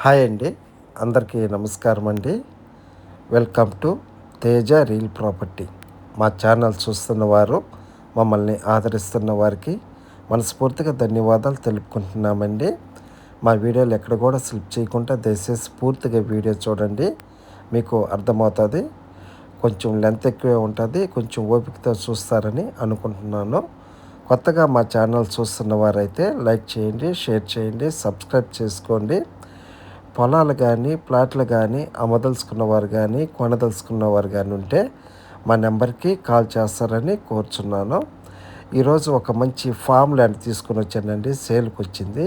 Hi అండి, అందరికీ నమస్కారం అండి. Welcome to Teja real property. మా ఛానల్ చూస్తున్న వారు, మమ్మల్ని ఆదరిస్తున్న వారికి మనస్ఫూర్తిగా ధన్యవాదాలు తెలుపుకుంటున్నామండి. మా వీడియోలు ఎక్కడ కూడా స్లిప్ చేయకుండా దయచేసి పూర్తిగా వీడియో చూడండి, మీకు అర్థమవుతుంది. కొంచెం లెంత్ ఎక్కువే ఉంటుంది, కొంచెం ఓపికతో చూస్తారని అనుకుంటున్నాను. కొత్తగా మా ఛానల్ చూస్తున్న వారైతే లైక్ చేయండి, షేర్ చేయండి, సబ్స్క్రైబ్ చేసుకోండి. పొలాలు కానీ ప్లాట్లు కానీ అమ్మదలుచుకున్నవారు కానీ కొనదలుచుకున్నవారు కానీ ఉంటే మా నెంబర్కి కాల్ చేస్తారని కోరుచున్నాను. ఈరోజు ఒక మంచి ఫామ్ ల్యాండ్ తీసుకుని వచ్చానండి, సేల్కి వచ్చింది.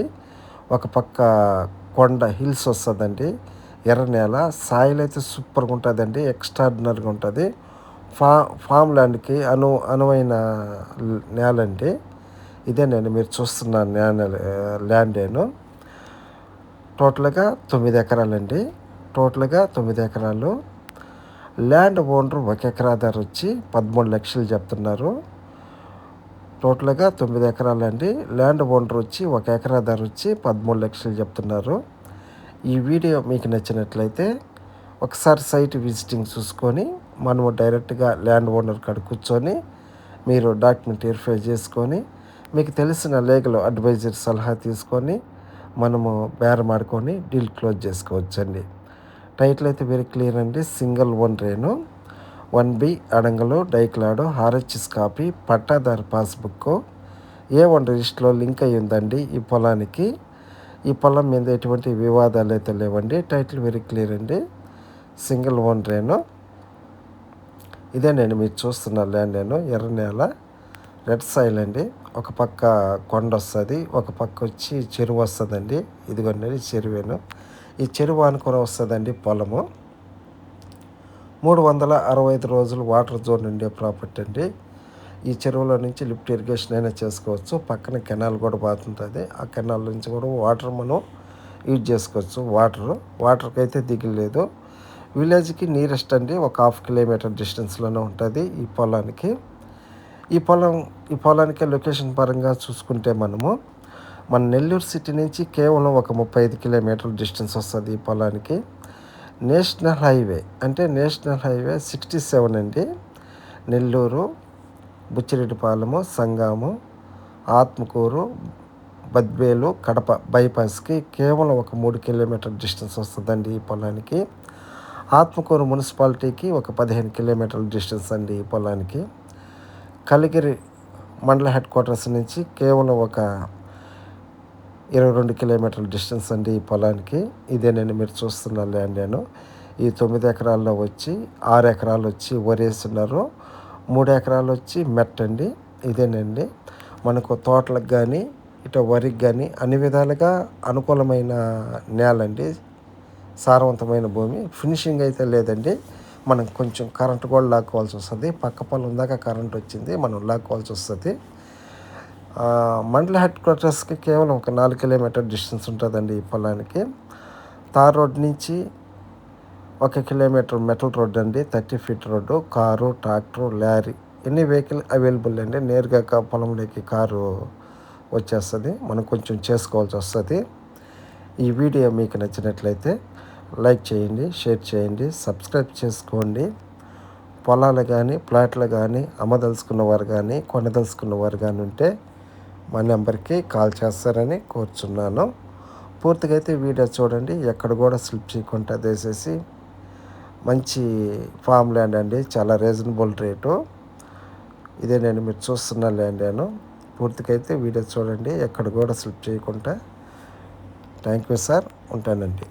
ఒక పక్క కొండ హిల్స్ వస్తుందండి, ఎర్ర నేల, సాయిల్ అయితే సూపర్గా ఉంటుందండి, ఎక్స్ట్రాడినరీగా ఉంటుంది. ఫామ్ ల్యాండ్కి అనువైన నేల అండి. ఇదే నేను మీరు చూస్తున్న ల్యాండేను. టోటల్గా 9 ఎకరాలండి. టోటల్గా 9 ఎకరాలు. ల్యాండ్ ఓనర్ 1 ఎకరా ధర వచ్చి 13 లక్షలు చెప్తున్నారు. టోటల్గా 9 ఎకరాలండి. ల్యాండ్ ఓనర్ వచ్చి 1 ఎకరా ధర వచ్చి 13 లక్షలు చెప్తున్నారు. ఈ వీడియో మీకు నచ్చినట్లయితే ఒకసారి సైట్ విజిటింగ్ చూసుకొని మనము డైరెక్ట్గా ల్యాండ్ ఓనర్ కాడ కూర్చొని మీరు డాక్యుమెంట్ వెరిఫై చేసుకొని మీకు తెలిసిన లీగల్ అడ్వైజర్ సలహా తీసుకొని మనము బేరమాడుకొని డీల్ క్లోజ్ చేసుకోవచ్చండి. టైటిల్ అయితే వెరీ క్లియర్ అండి. సింగిల్ ఓనరేను, 1B అడంగలు డైక్లాడు, ఆర్హెచ్ఎస్ కాపీ, పట్టాదారు పాస్బుక్, A1 రిజిస్టర్లో లింక్ అయ్యి ఉందండి ఈ పొలానికి. ఈ పొలం మీద ఎటువంటి వివాదాలు అయితే లేవండి. టైటిల్ వెరీ క్లియర్ అండి. సింగిల్ ఓనరేను. ఇదే నేను మీరు చూస్తున్న ల్యాండ్ నేను ఎర్ర నేల, రెడ్ సాయిల్ అండి. ఒక పక్క కొండ వస్తుంది, ఒక పక్క వచ్చి చెరువు వస్తుందండి. ఇదిగోండి చెరువేను. ఈ చెరువు అనుకుని వస్తుందండి పొలము. 365 రోజులు వాటర్ జోన్ ఉండే ప్రాపర్టీ అండి. ఈ చెరువులో నుంచి లిఫ్ట్ ఇరిగేషన్ అయినా చేసుకోవచ్చు. పక్కన కెనాల్ కూడా బాగుంటుంది. ఆ కెనాల్ నుంచి కూడా వాటర్ మనం యూజ్ చేసుకోవచ్చు. వాటర్కి అయితే దిగులేదు. విలేజ్కి నియరెస్ట్ అండి, ఒక 1/2 కిలోమీటర్ డిస్టెన్స్లోనే ఉంటుంది ఈ పొలానికి. ఈ పొలానికి లొకేషన్ పరంగా చూసుకుంటే మన నెల్లూరు సిటీ నుంచి కేవలం ఒక 35 కిలోమీటర్ల డిస్టెన్స్ వస్తుంది ఈ పొలానికి. నేషనల్ హైవే 67 అండి. నెల్లూరు, బుచ్చిరెడ్డిపాలెము, సంగాము, ఆత్మకూరు, బద్వేలు, కడప బైపాస్కి కేవలం ఒక 3 కిలోమీటర్ డిస్టెన్స్ వస్తుందండి ఈ పొలానికి. ఆత్మకూరు మున్సిపాలిటీకి ఒక 15 కిలోమీటర్ల డిస్టెన్స్ అండి ఈ పొలానికి. కలిగిరి మండల హెడ్ క్వార్టర్స్ నుంచి కేవలం ఒక 22 కిలోమీటర్ల డిస్టెన్స్ అండి ఈ పొలానికి. ఇదే నేను మీరు చూస్తున్న ల్యాండ్ నేను. ఈ 9 ఎకరాల్లో వచ్చి 6 ఎకరాలు వచ్చి వరేస్తున్నారు, 3 ఎకరాలు వచ్చి మెట్ అండి. ఇదేనండి మనకు తోటలకు కానీ ఇటు వరికి కానీ అన్ని విధాలుగా అనుకూలమైన నేల అండి. సారవంతమైన భూమి. ఫినిషింగ్ అయితే లేదండి, మనం కొంచెం కరెంట్ కూడా లాక్కోవాల్సి వస్తుంది. పక్క పొలం దాకా కరెంట్ వచ్చింది, మనం లాక్కోవాల్సి వస్తుంది. మండల హెడ్ క్వార్టర్స్కి కేవలం ఒక 4 కిలోమీటర్ డిస్టెన్స్ ఉంటుందండి ఈ పొలానికి. తార్ రోడ్ నుంచి 1 కిలోమీటర్ మెటల్ రోడ్ అండి, 30 feet road. Car, tractor, lorry ఎన్ని వెహికల్ అవైలబుల్ అండి. నేరుగా పొలంలోకి కారు వచ్చేస్తుంది, మనం కొంచెం చేసుకోవాల్సి వస్తుంది. ఈ వీడియో మీకు నచ్చినట్లయితే లైక్ చేయండి, షేర్ చేయండి, సబ్స్క్రైబ్ చేసుకోండి. పొలాలు కానీ ప్లాట్లు కానీ అమ్మదలుచుకున్నవారు కానీ కొనదలుచుకున్నవారు కానీ ఉంటే మా నెంబర్కి కాల్ చేస్తారని కోరుచున్నాను. పూర్తిగా అయితే వీడియో చూడండి, ఎక్కడ కూడా స్లిప్ చేయకుండా దయచేసి. మంచి ఫామ్ ల్యాండ్ అండి, చాలా రీజనబుల్ రేటు. ఇదే నేను మీరు చూస్తున్న ల్యాండ్ నేను. పూర్తిగా అయితే వీడియో చూడండి, ఎక్కడ కూడా స్లిప్ చేయకుండా. థ్యాంక్ యూ సార్, ఉంటానండి.